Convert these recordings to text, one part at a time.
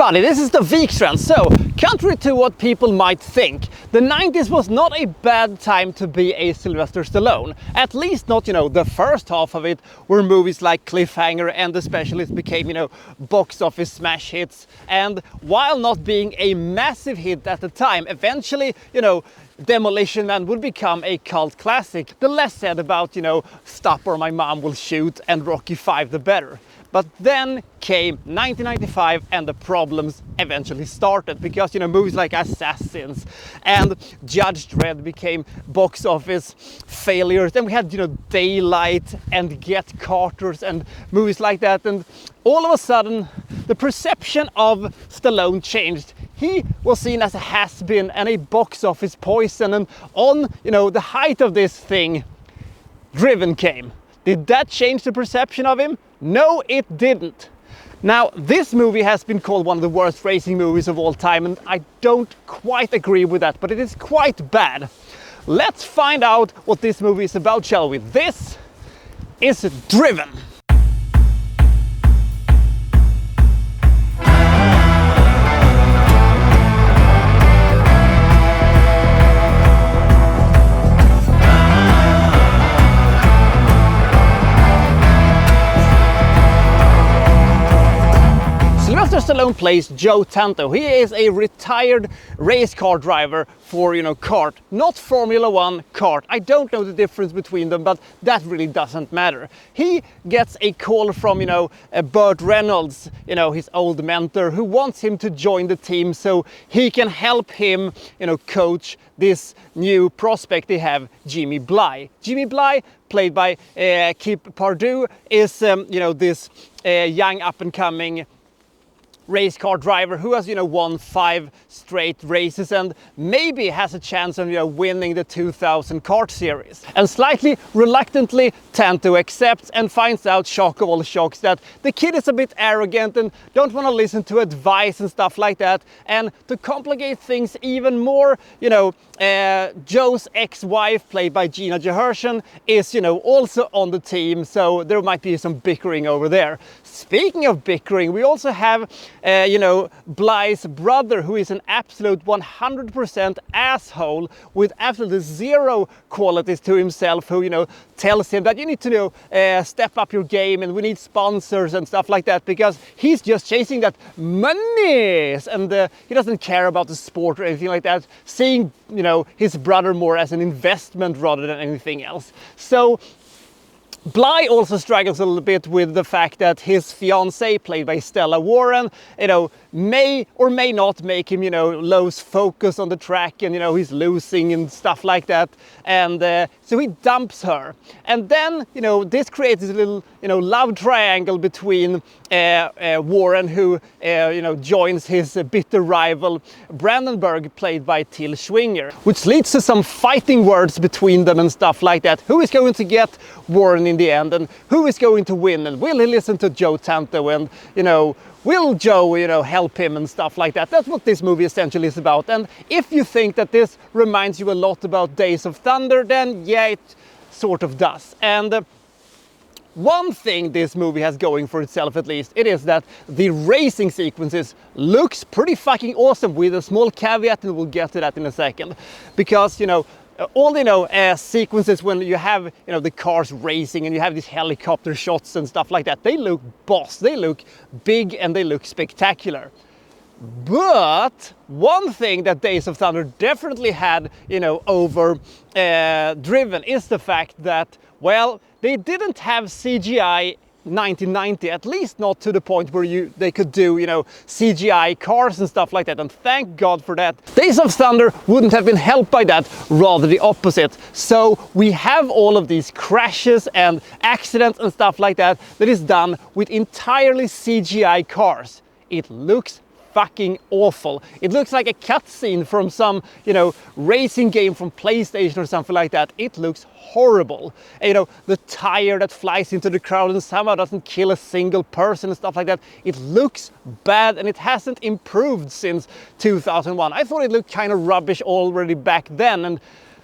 everybody, this is the Wikstrand. So, contrary to what people might think, the 90s was not a bad time to be a Sylvester Stallone. At least not, the first half of it, where movies like Cliffhanger and The Specialist became, box office smash hits. And while not being a massive hit at the time, eventually, Demolition Man would become a cult classic. The less said about, Stop or My Mom Will Shoot and Rocky V, the better. But then came 1995 and the problems eventually started because, movies like Assassins and Judge Dredd became box office failures. Then we had, Daylight and Get Carters and movies like that. And all of a sudden, the perception of Stallone changed. He was seen as a has-been and a box office poison. And on, the height of this thing, Driven came. Did that change the perception of him? No, it didn't. Now, this movie has been called one of the worst racing movies of all time, and I don't quite agree with that, but it is quite bad. Let's find out what this movie is about, shall we? This is Driven. Stallone plays Joe Tanto. He is a retired race car driver for, kart, not Formula One, kart. I don't know the difference between them, but that really doesn't matter. He gets a call from, Burt Reynolds, his old mentor, who wants him to join the team so he can help him, coach this new prospect they have, Jimmy Bly. Jimmy Bly, played by Kip Pardue, is, this young up-and-coming race car driver who has, won 5 straight races and maybe has a chance of, winning the 2000 kart series. And slightly reluctantly, Tanto accepts and finds out, shock of all shocks, that the kid is a bit arrogant and don't want to listen to advice and stuff like that. And to complicate things even more, Joe's ex-wife, played by Gina Jaherson, is, also on the team, so there might be some bickering over there. Speaking of bickering, we also have, Bly's brother, who is an absolute 100% asshole with absolutely zero qualities to himself, who, tells him that you need to, step up your game and we need sponsors and stuff like that because he's just chasing that money and he doesn't care about the sport or anything like that, seeing, his brother more as an investment rather than anything else. So Bly also struggles a little bit with the fact that his fiancée, played by Stella Warren, may or may not make him, lose focus on the track and, he's losing and stuff like that. And so he dumps her. And then, this creates a little, love triangle between Warren, who, joins his bitter rival, Brandenburg, played by Till Schwinger, which leads to some fighting words between them and stuff like that. Who is going to get Warren in the end, and who is going to win, and will he listen to Joe Tanto, and will Joe help him and stuff like that. That's what this movie essentially is about. And if you think that this reminds you a lot about Days of Thunder, then yeah, it sort of does. And one thing this movie has going for itself, at least, it is that the racing sequences looks pretty fucking awesome, with a small caveat, and we'll get to that in a second, because all sequences when you have the cars racing and you have these helicopter shots and stuff like that, they look boss, they look big, and they look spectacular. But one thing that Days of Thunder definitely had over Driven is the fact that, well, they didn't have CGI 1990, at least not to the point where they could do CGI cars and stuff like that, and thank God for that. Days of Thunder wouldn't have been helped by that, rather the opposite. So we have all of these crashes and accidents and stuff like that is done with entirely CGI cars. It looks fucking awful. It looks like a cutscene from some, racing game from PlayStation or something like that. It looks horrible. The tire that flies into the crowd and somehow doesn't kill a single person and stuff like that. It looks bad, and it hasn't improved since 2001. I thought it looked kind of rubbish already back then, and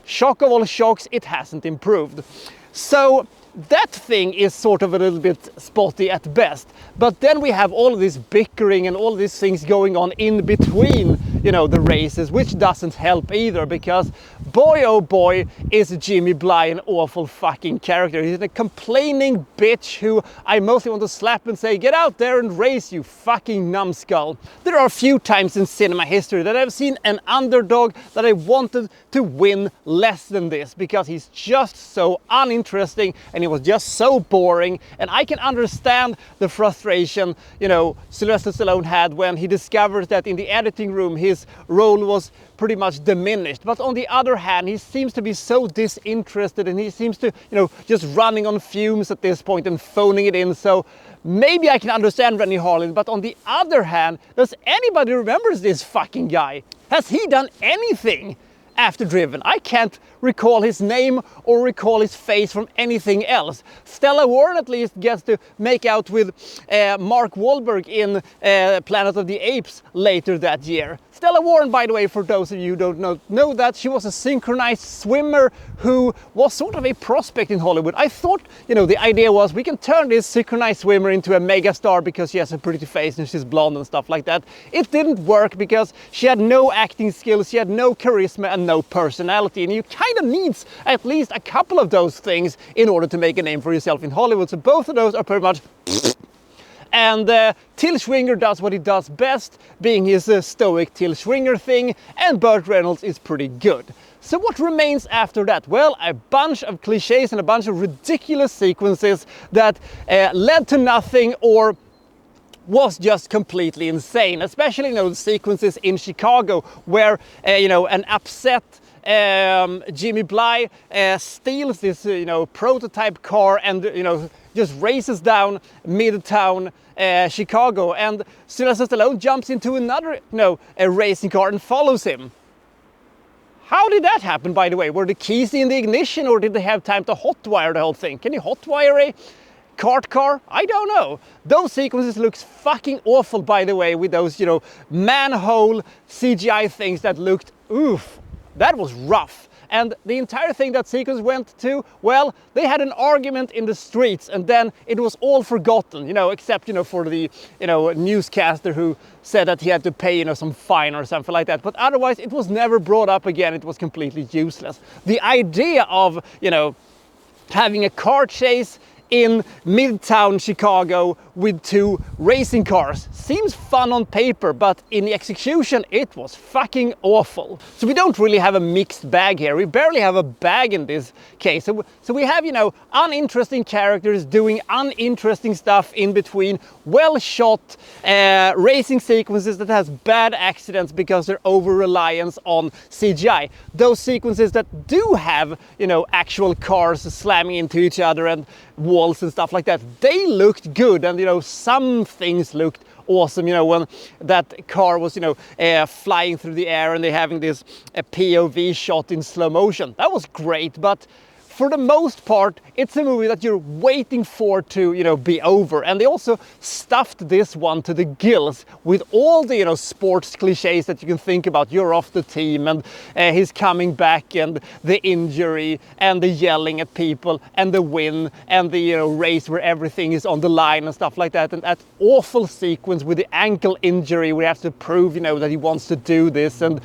shock of all shocks, it hasn't improved. So that thing is sort of a little bit spotty at best. But then we have all of this bickering and all these things going on in between, you know, the races, which doesn't help either, because boy oh boy is Jimmy Bly an awful fucking character. He's a complaining bitch who I mostly want to slap and say, get out there and race, you fucking numbskull. There are a few times in cinema history that I've seen an underdog that I wanted to win less than this, because he's just so uninteresting and he was just so boring. And I can understand the frustration, you know, Sylvester Stallone had when he discovered that in the editing room his role was pretty much diminished. But on the other hand, he seems to be so disinterested and he seems to, you know, just running on fumes at this point and phoning it in. So maybe I can understand Rennie Harlin, but on the other hand, does anybody remembers this fucking guy? Has he done anything after Driven? I can't recall his name or recall his face from anything else. Stella Warren at least gets to make out with Mark Wahlberg in Planet of the Apes later that year. Stella Warren, by the way, for those of you who don't know that, she was a synchronized swimmer who was sort of a prospect in Hollywood. I thought, you know, the idea was we can turn this synchronized swimmer into a mega star because she has a pretty face and she's blonde and stuff like that. It didn't work because she had no acting skills, she had no charisma and no personality, and you kind of needs at least a couple of those things in order to make a name for yourself in Hollywood. So both of those are pretty much and Till Schwinger does what he does best, being his stoic Till Schwinger thing, and Burt Reynolds is pretty good. So what remains after that? Well, a bunch of cliches and a bunch of ridiculous sequences that led to nothing or was just completely insane. Especially, you know, the sequences in Chicago where, you know, an upset Jimmy Bly steals this, you know, prototype car and, you know, just races down Midtown Chicago, and Sylvester Stallone jumps into another, you know, a racing car and follows him. How did that happen, by the way? Were the keys in the ignition, or did they have time to hotwire the whole thing? Can you hotwire a kart car? I don't know. Those sequences look fucking awful, by the way, with those, you know, manhole CGI things that looked, oof, that was rough. And the entire thing that sequence went to, well, they had an argument in the streets and then it was all forgotten, you know, except, you know, for the, you know, newscaster who said that he had to pay, you know, some fine or something like that. But otherwise it was never brought up again. It was completely useless. The idea of, you know, having a car chase in Midtown Chicago with two racing cars seems fun on paper, but in the execution it was fucking awful. So we don't really have a mixed bag here. We barely have a bag in this case. So we have, you know, uninteresting characters doing uninteresting stuff in between, well shot racing sequences that has bad accidents because they're over reliance on CGI. Those sequences that do have, you know, actual cars slamming into each other and walls and stuff like that, they looked good, and, you know, some things looked awesome, you know, when that car was, you know, flying through the air and they're having this POV shot in slow motion. That was great, but for the most part, it's a movie that you're waiting for to, you know, be over. And they also stuffed this one to the gills with all the, you know, sports cliches that you can think about. You're off the team, and he's coming back, and the injury, and the yelling at people, and the win, and the, you know, race where everything is on the line and stuff like that. And that awful sequence with the ankle injury where he has to prove, you know, that he wants to do this, and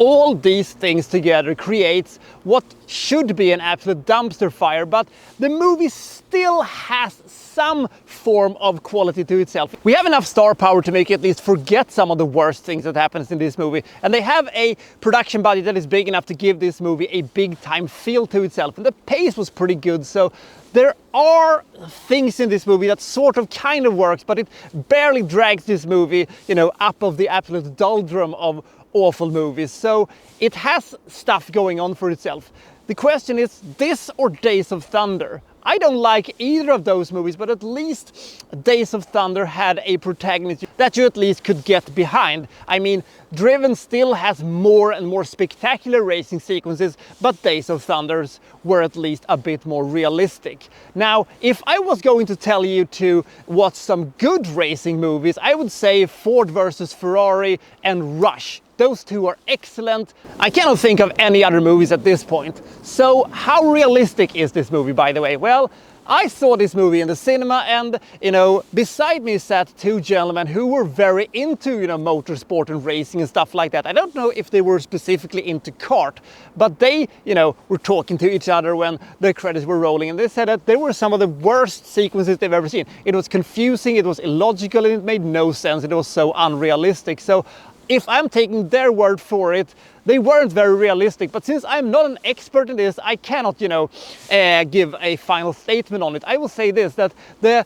all these things together creates what should be an absolute dumpster fire, but the movie still has some form of quality to itself. We have enough star power to make you at least forget some of the worst things that happens in this movie, and they have a production budget that is big enough to give this movie a big time feel to itself, and the pace was pretty good. So there are things in this movie that sort of kind of works, but it barely drags this movie, you know, up of the absolute doldrum of awful movies. So it has stuff going on for itself. The question is, this or Days of Thunder? I don't like either of those movies, but at least Days of Thunder had a protagonist that you at least could get behind. I mean, Driven still has more and more spectacular racing sequences, but Days of Thunders were at least a bit more realistic. Now, if I was going to tell you to watch some good racing movies, I would say Ford versus Ferrari and Rush. Those two are excellent. I cannot think of any other movies at this point. So how realistic is this movie, by the way? Well, I saw this movie in the cinema, and, you know, beside me sat two gentlemen who were very into, you know, motorsport and racing and stuff like that. I don't know if they were specifically into kart, but they, you know, were talking to each other when the credits were rolling, and they said that they were some of the worst sequences they've ever seen. It was confusing, it was illogical, and it made no sense. It was so unrealistic. So if I'm taking their word for it, they weren't very realistic. But since I'm not an expert in this, I cannot, you know, give a final statement on it. I will say this, that the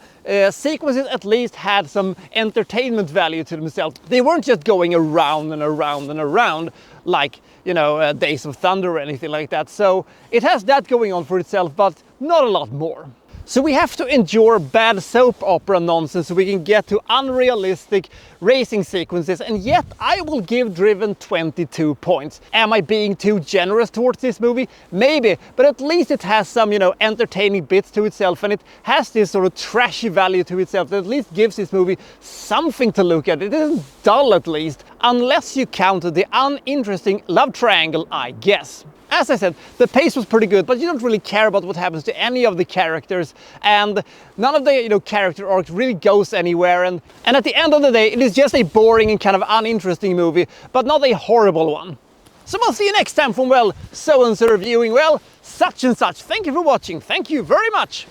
sequences at least had some entertainment value to themselves. They weren't just going around and around and around like, you know, Days of Thunder or anything like that. So it has that going on for itself, but not a lot more. So we have to endure bad soap opera nonsense so we can get to unrealistic racing sequences, and yet I will give Driven 22 points. Am I being too generous towards this movie? Maybe, but at least it has some, you know, entertaining bits to itself, and it has this sort of trashy value to itself that at least gives this movie something to look at. It isn't dull, at least, unless you count the uninteresting love triangle, I guess. As I said, the pace was pretty good, but you don't really care about what happens to any of the characters, and none of the, you know, character arcs really goes anywhere, and at the end of the day, it is just a boring and kind of uninteresting movie, but not a horrible one. So we'll see you next time from, well, so-and-so reviewing, well, such and such. Thank you for watching. Thank you very much.